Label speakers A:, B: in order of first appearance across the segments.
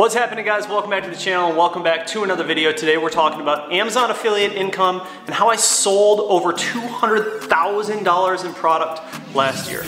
A: What's happening, guys? Welcome back to the channel and welcome back to another video. Today we're talking about Amazon affiliate income and how I sold over $200,000 in product last year.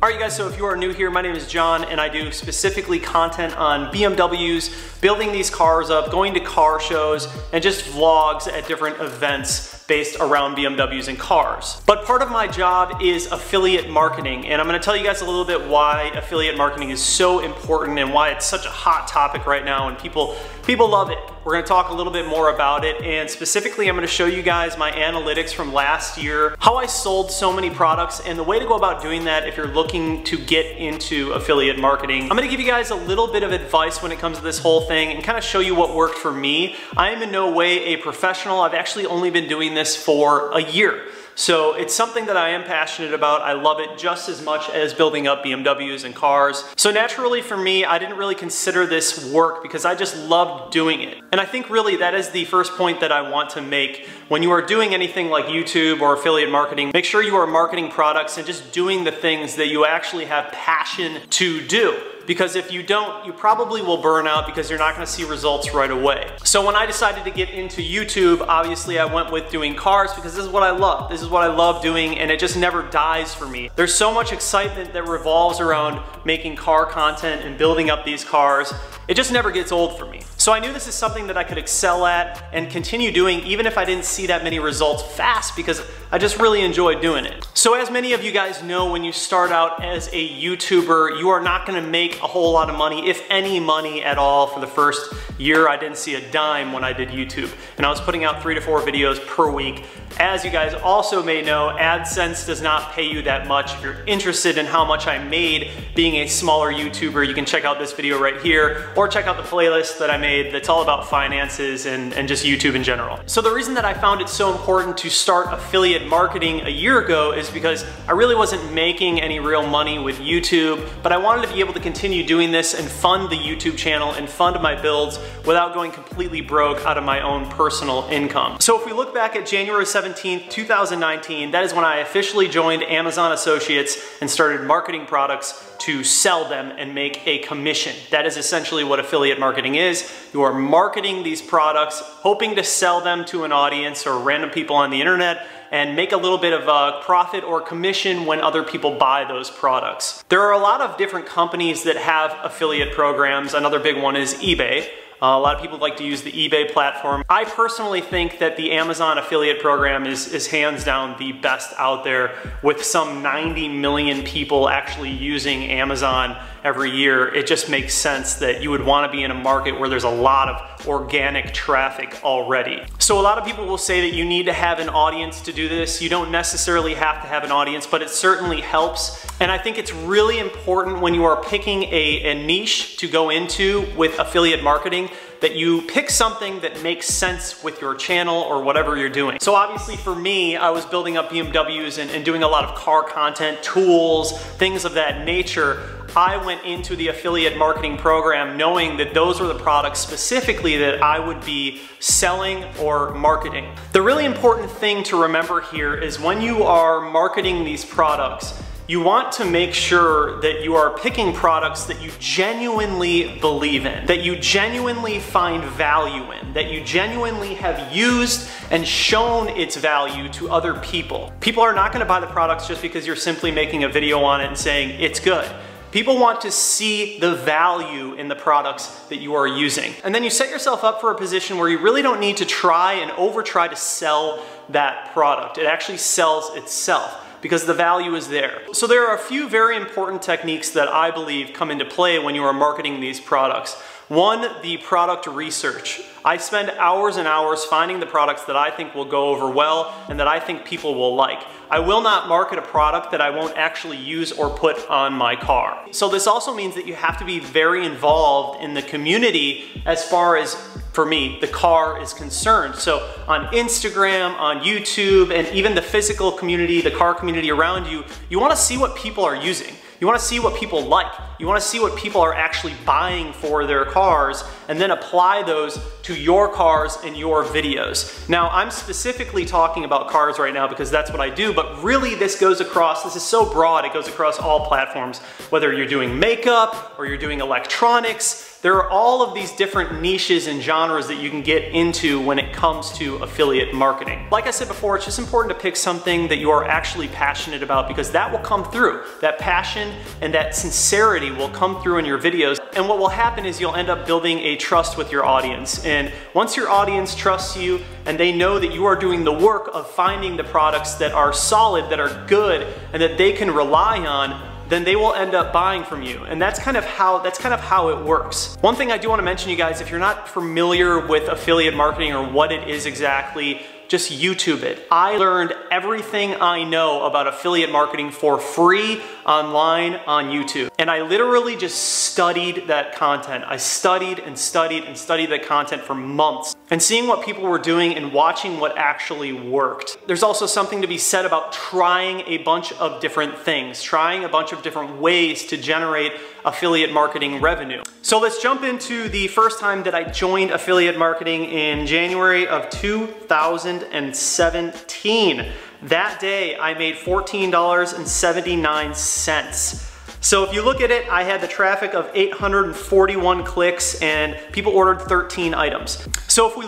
A: Alright guys, so if you are new here, my name is John and I do specifically content on BMWs, building these cars up, going to car shows, and just vlogs at different events based around BMWs and cars. But part of my job is affiliate marketing, and I'm gonna tell you guys a little bit why affiliate marketing is so important and why it's such a hot topic right now and people love it. We're gonna talk a little bit more about it, and specifically I'm gonna show you guys my analytics from last year, how I sold so many products, and the way to go about doing that if you're looking to get into affiliate marketing. I'm gonna give you guys a little bit of advice when it comes to this whole thing and kind of show you what worked for me. I am in no way a professional. I've actually only been doing this for a year. So it's something that I am passionate about. I love it just as much as building up BMWs and cars. So naturally for me, I didn't really consider this work because I just loved doing it. And I think really that is the first point that I want to make. When you are doing anything like YouTube or affiliate marketing, make sure you are marketing products and just doing the things that you actually have passion to do. Because if you don't, you probably will burn out because you're not gonna see results right away. So when I decided to get into YouTube, obviously I went with doing cars because this is what I love. This is what I love doing, and it just never dies for me. There's so much excitement that revolves around making car content and building up these cars. It just never gets old for me. So I knew this is something that I could excel at and continue doing even if I didn't see that many results fast because I just really enjoyed doing it. So as many of you guys know, when you start out as a YouTuber, you are not gonna make a whole lot of money, if any money at all. For the first year, I didn't see a dime when I did YouTube. And I was putting out 3 to 4 videos per week. As you guys also may know, AdSense does not pay you that much. If you're interested in how much I made being a smaller YouTuber, you can check out this video right here, or check out the playlist that I made that's all about finances and just YouTube in general. So the reason that I found it so important to start affiliate marketing a year ago is because I really wasn't making any real money with YouTube, but I wanted to be able to continue doing this and fund the YouTube channel and fund my builds without going completely broke out of my own personal income. So if we look back at January 17th, 2019, that is when I officially joined Amazon Associates and started marketing products to sell them and make a commission. That is essentially what affiliate marketing is. You are marketing these products, hoping to sell them to an audience or random people on the internet and make a little bit of a profit or commission when other people buy those products. There are a lot of different companies that have affiliate programs. Another big one is eBay. A lot of people like to use the eBay platform. I personally think that the Amazon affiliate program is hands down the best out there, with some 90 million people actually using Amazon every year. It just makes sense that you would want to be in a market where there's a lot of organic traffic already. So a lot of people will say that you need to have an audience to do this. You don't necessarily have to have an audience, but it certainly helps. And I think it's really important when you are picking a niche to go into with affiliate marketing that you pick something that makes sense with your channel or whatever you're doing. So obviously for me, I was building up BMWs and doing a lot of car content, tools, things of that nature. I went into the affiliate marketing program knowing that those were the products specifically that I would be selling or marketing. The really important thing to remember here is when you are marketing these products, you want to make sure that you are picking products that you genuinely believe in, that you genuinely find value in, that you genuinely have used and shown its value to other people. People are not gonna buy the products just because you're simply making a video on it and saying it's good. People want to see the value in the products that you are using. And then you set yourself up for a position where you really don't need to try and over-try to sell that product. It actually sells itself because the value is there. So there are a few very important techniques that I believe come into play when you are marketing these products. One, the product research. I spend hours and hours finding the products that I think will go over well and that I think people will like. I will not market a product that I won't actually use or put on my car. So this also means that you have to be very involved in the community as far as, for me, the car is concerned. So on Instagram, on YouTube, and even the physical community, the car community around you, you wanna see what people are using. You wanna see what people like. You wanna see what people are actually buying for their cars and then apply those to your cars and your videos. Now, I'm specifically talking about cars right now because that's what I do, but really this goes across, this is so broad, it goes across all platforms. Whether you're doing makeup or you're doing electronics, there are all of these different niches and genres that you can get into when it comes to affiliate marketing. Like I said before, it's just important to pick something that you are actually passionate about because that will come through. That passion and that sincerity will come through in your videos. And what will happen is you'll end up building a trust with your audience. And once your audience trusts you and they know that you are doing the work of finding the products that are solid, that are good, and that they can rely on, then they will end up buying from you. And that's kind of how it works. One thing I do want to mention, you guys, if you're not familiar with affiliate marketing or what it is exactly, just YouTube it. I learned everything I know about affiliate marketing for free online on YouTube. And I literally just studied that content. I studied and studied and studied that content for months. And seeing what people were doing and watching what actually worked. There's also something to be said about trying a bunch of different things, trying a bunch of different ways to generate affiliate marketing revenue. So let's jump into the first time that I joined affiliate marketing in January of 2017. That day I made $14.79. So if you look at it, I had the traffic of 841 clicks and people ordered 13 items. So if we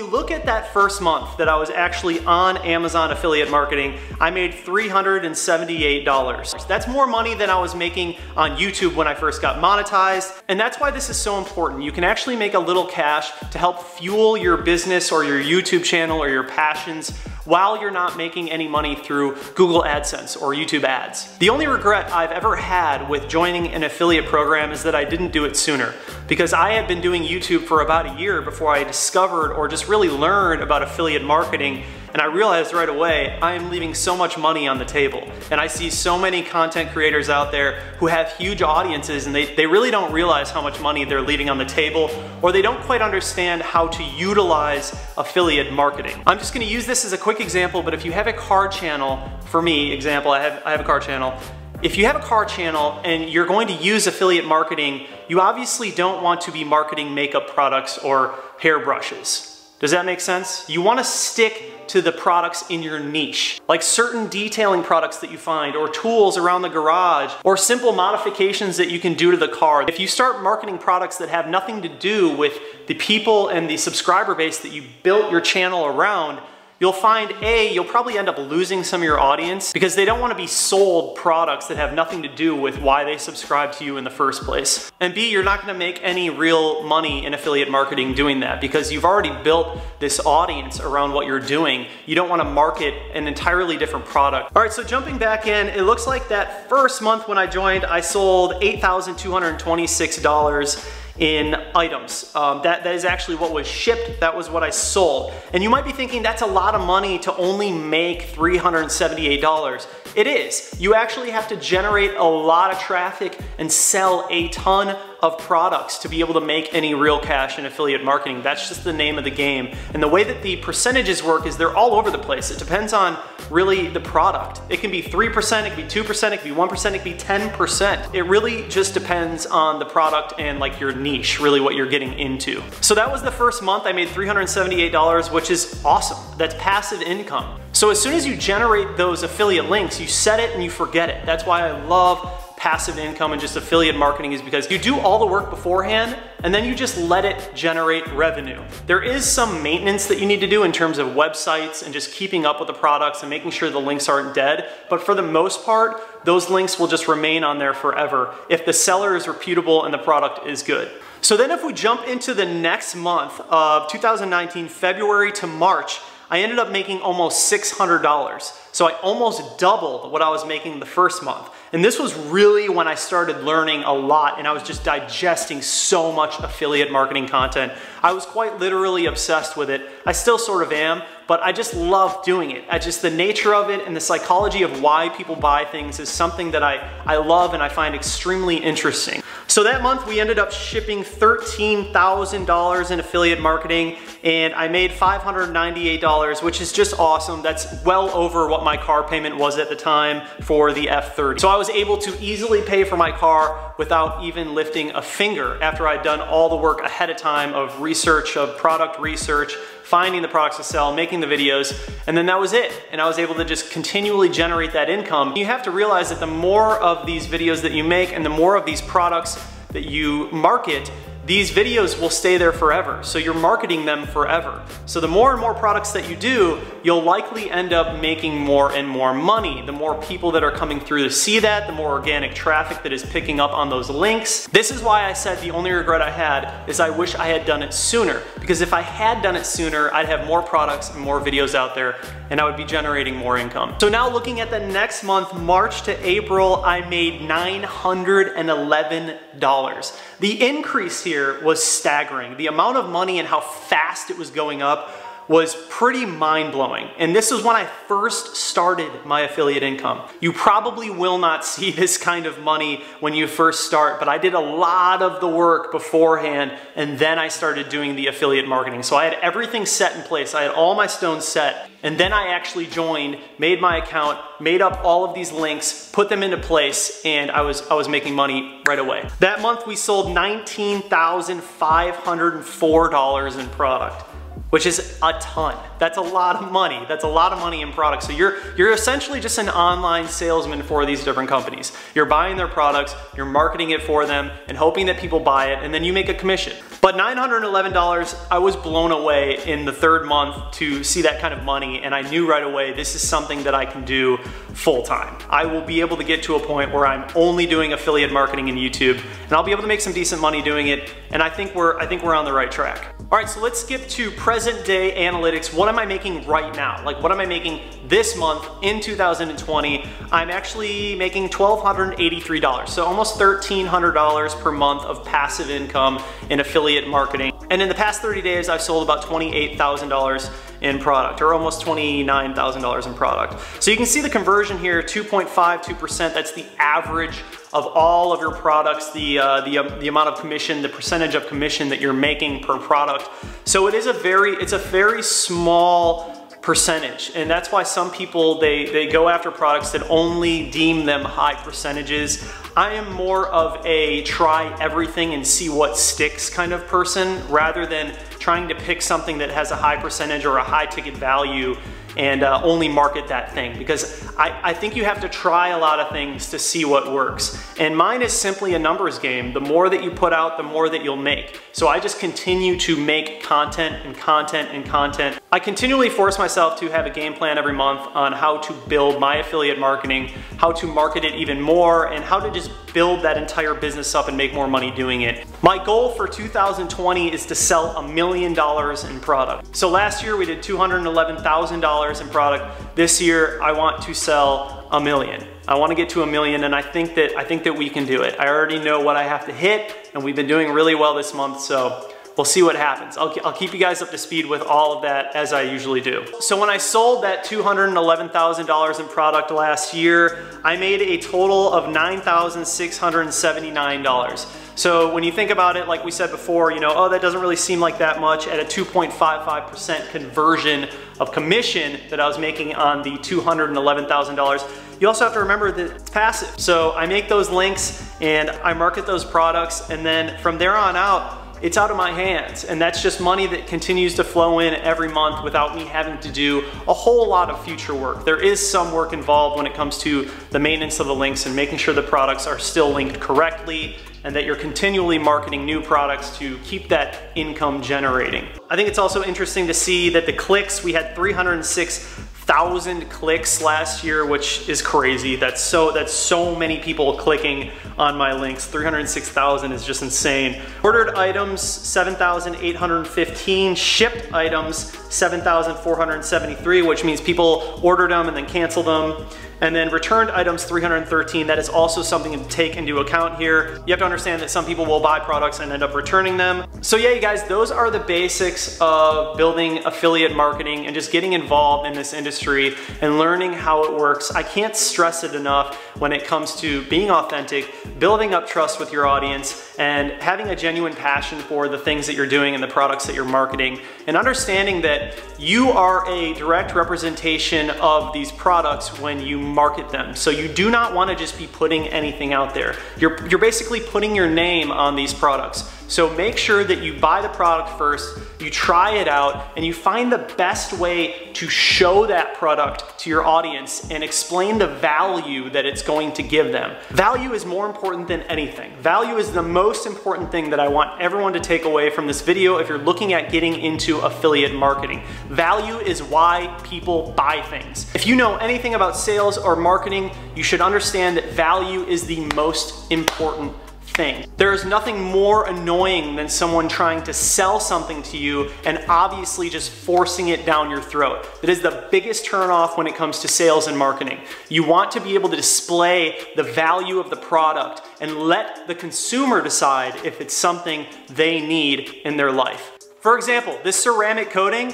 A: look at that first month that I was actually on Amazon affiliate marketing, I made $378. That's more money than I was making on YouTube when I first got monetized. And that's why this is so important. You can actually make a little cash to help fuel your business or your YouTube channel or your passions while you're not making any money through Google AdSense or YouTube ads. The only regret I've ever had with joining an affiliate program is that I didn't do it sooner, because I had been doing YouTube for about a year before I discovered or just really learned about affiliate marketing. And I realized right away, I am leaving so much money on the table. And I see so many content creators out there who have huge audiences and they really don't realize how much money they're leaving on the table, or they don't quite understand how to utilize affiliate marketing. I'm just gonna use this as a quick example, but if you have a car channel, for me, example, I have a car channel. If you have a car channel and you're going to use affiliate marketing, you obviously don't want to be marketing makeup products or hairbrushes. Does that make sense? You want to stick to the products in your niche, like certain detailing products that you find, or tools around the garage, or simple modifications that you can do to the car. If you start marketing products that have nothing to do with the people and the subscriber base that you built your channel around, you'll find you'll probably end up losing some of your audience because they don't want to be sold products that have nothing to do with why they subscribe to you in the first place. And B, you're not going to make any real money in affiliate marketing doing that because you've already built this audience around what you're doing. You don't want to market an entirely different product. All right, so jumping back in, it looks like that first month when I joined, I sold $8,226 in items. That is actually what was shipped. That was what I sold. And you might be thinking that's a lot of money to only make $378. It is. You actually have to generate a lot of traffic and sell a ton of products to be able to make any real cash in affiliate marketing. That's just the name of the game. And the way that the percentages work is they're all over the place. It depends on really the product. It can be 3%, it can be 2%, it can be 1%, it can be 10%. It really just depends on the product and like your niche, really what you're getting into. So that was the first month. I made $378, which is awesome. That's passive income. So as soon as you generate those affiliate links, you set it and you forget it. That's why I love passive income and just affiliate marketing, is because you do all the work beforehand and then you just let it generate revenue. There is some maintenance that you need to do in terms of websites and just keeping up with the products and making sure the links aren't dead. But for the most part, those links will just remain on there forever if the seller is reputable and the product is good. So then if we jump into the next month of 2019, February to March, I ended up making almost $600. So I almost doubled what I was making the first month. And this was really when I started learning a lot and I was just digesting so much affiliate marketing content. I was quite literally obsessed with it. I still sort of am, but I just love doing it. The nature of it and the psychology of why people buy things is something that I love and I find extremely interesting. So that month we ended up shipping $13,000 in affiliate marketing and I made $598, which is just awesome. That's well over what what my car payment was at the time for the F30. So I was able to easily pay for my car without even lifting a finger after I'd done all the work ahead of time of research, of product research, finding the products to sell, making the videos, and then that was it. And I was able to just continually generate that income. You have to realize that the more of these videos that you make and the more of these products that you market, these videos will stay there forever. So you're marketing them forever. So the more and more products that you do, you'll likely end up making more and more money. The more people that are coming through to see that, the more organic traffic that is picking up on those links. This is why I said the only regret I had is I wish I had done it sooner. Because if I had done it sooner, I'd have more products and more videos out there, and I would be generating more income. So now looking at the next month, March to April, I made $911. The increase here was staggering. The amount of money and how fast it was going up was pretty mind-blowing. And this is when I first started my affiliate income. You probably will not see this kind of money when you first start, but I did a lot of the work beforehand, and then I started doing the affiliate marketing. So I had everything set in place. I had all my stones set, and then I actually joined, made my account, made up all of these links, put them into place, and I was making money right away. That month we sold $19,504 in product, which is a ton. That's a lot of money. That's a lot of money in products. So you're essentially just an online salesman for these different companies. You're buying their products, you're marketing it for them, and hoping that people buy it, and then you make a commission. But $911, I was blown away in the third month to see that kind of money, and I knew right away this is something that I can do full time. I will be able to get to a point where I'm only doing affiliate marketing in YouTube, and I'll be able to make some decent money doing it, and I think we're on the right track. All right, so let's skip to present day analytics. What am I making right now? Like, what am I making this month in 2020? I'm actually making $1,283, so almost $1,300 per month of passive income in affiliate marketing. And in the past 30 days, I've sold about $28,000 in product, or almost $29,000 in product. So you can see the conversion here, 2.52%. That's the average of all of your products, the amount of commission, the percentage of commission that you're making per product. So it's a very small percentage, and that's why some people, they go after products that only deem them high percentages. I am more of a try everything and see what sticks kind of person, rather than trying to pick something that has a high percentage or a high ticket value and only market that thing, because I think you have to try a lot of things to see what works. And mine is simply a numbers game. The more that you put out, the more that you'll make. So I just continue to make content and content and content. I continually force myself to have a game plan every month on how to build my affiliate marketing, how to market it even more, and how to just build that entire business up and make more money doing it. My goal for 2020 is to sell $1 million in product. So last year we did $211,000 in product. This year I want to sell $1 million. I want to get to $1 million, and I think that we can do it. I already know what I have to hit, and we've been doing really well this month, so we'll see what happens. I'll keep you guys up to speed with all of that, as I usually do. So when I sold that $211,000 in product last year, I made a total of $9,679. So when you think about it, like we said before, oh, that doesn't really seem like that much at a 2.55% conversion of commission that I was making on the $211,000. You also have to remember that it's passive. So I make those links and I market those products, and then from there on out, it's out of my hands, and that's just money that continues to flow in every month without me having to do a whole lot of future work. There is some work involved when it comes to the maintenance of the links and making sure the products are still linked correctly, and that you're continually marketing new products to keep that income generating. I think it's also interesting to see that the clicks, we had 306,000 clicks last year, which is crazy. That's so many people clicking on my links. 306,000 is just insane. Ordered items, 7,815. Shipped items, 7,473, which means people ordered them and then canceled them. And then returned items 313, that is also something to take into account here. You have to understand that some people will buy products and end up returning them. So yeah, you guys, those are the basics of building affiliate marketing and just getting involved in this industry and learning how it works. I can't stress it enough when it comes to being authentic, building up trust with your audience, and having a genuine passion for the things that you're doing and the products that you're marketing, and understanding that you are a direct representation of these products when you market them. So you do not want to just be putting anything out there. You're basically putting your name on these products. So make sure that you buy the product first, you try it out, and you find the best way to show that product to your audience and explain the value that it's going to give them. Value is more important than anything. Value is the most important thing that I want everyone to take away from this video if you're looking at getting into affiliate marketing. Value is why people buy things. If you know anything about sales or marketing, you should understand that value is the most important thing. There is nothing more annoying than someone trying to sell something to you and obviously just forcing it down your throat. That is the biggest turnoff when it comes to sales and marketing. You want to be able to display the value of the product and let the consumer decide if it's something they need in their life. For example, this ceramic coating,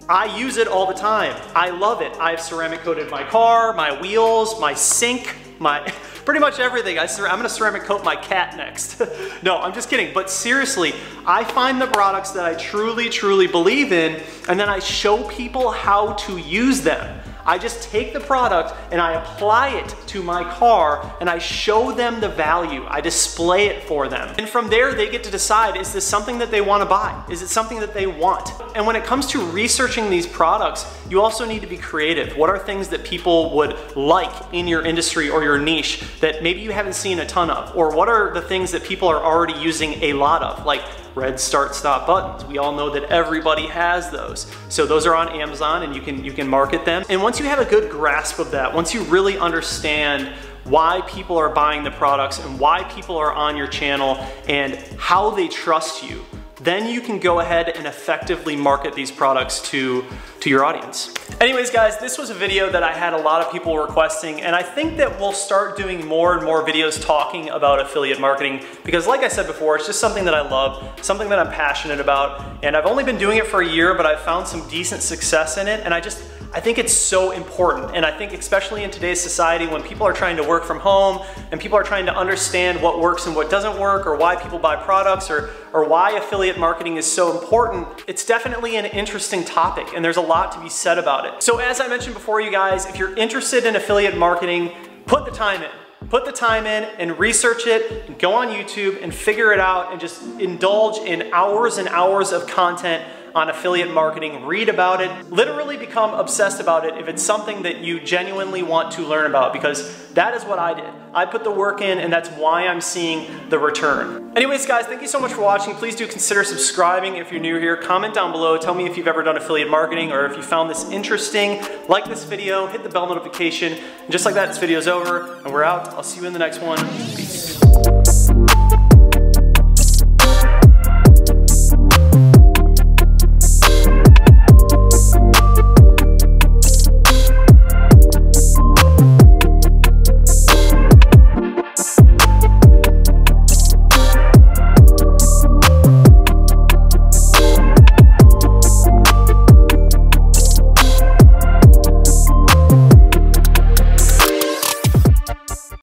A: I use it all the time. I love it. I've ceramic coated my car, my wheels, my sink, pretty much everything. I'm gonna ceramic coat my cat next. No, I'm just kidding. But seriously, I find the products that I truly believe in, and then I show people how to use them. I just take the product and I apply it to my car and I show them the value. I display it for them. And from there, they get to decide, is this something that they want to buy? Is it something that they want? And when it comes to researching these products, you also need to be creative. What are things that people would like in your industry or your niche that maybe you haven't seen a ton of? Or what are the things that people are already using a lot of? Like red start-stop buttons. We all know that everybody has those. So those are on Amazon and you can market them. And once you have a good grasp of that, once you really understand why people are buying the products and why people are on your channel and how they trust you, then you can go ahead and effectively market these products to your audience. Anyways guys, this was a video that I had a lot of people requesting, and I think that we'll start doing more and more videos talking about affiliate marketing because like I said before, it's just something that I love, something that I'm passionate about, and I've only been doing it for a year, but I've found some decent success in it, and I think it's so important. And I think especially in today's society when people are trying to work from home and people are trying to understand what works and what doesn't work, or why people buy products, or why affiliate marketing is so important, it's definitely an interesting topic and there's a lot to be said about it. So as I mentioned before, you guys, if you're interested in affiliate marketing, put the time in. Put the time in and research it, and go on YouTube and figure it out and just indulge in hours and hours of content on affiliate marketing, read about it, literally become obsessed about it if it's something that you genuinely want to learn about, because that is what I did. I put the work in and that's why I'm seeing the return. Anyways guys, thank you so much for watching. Please do consider subscribing if you're new here. Comment down below, tell me if you've ever done affiliate marketing or if you found this interesting. Like this video, hit the bell notification, and just like that, this video's over and we're out. I'll see you in the next one. Peace.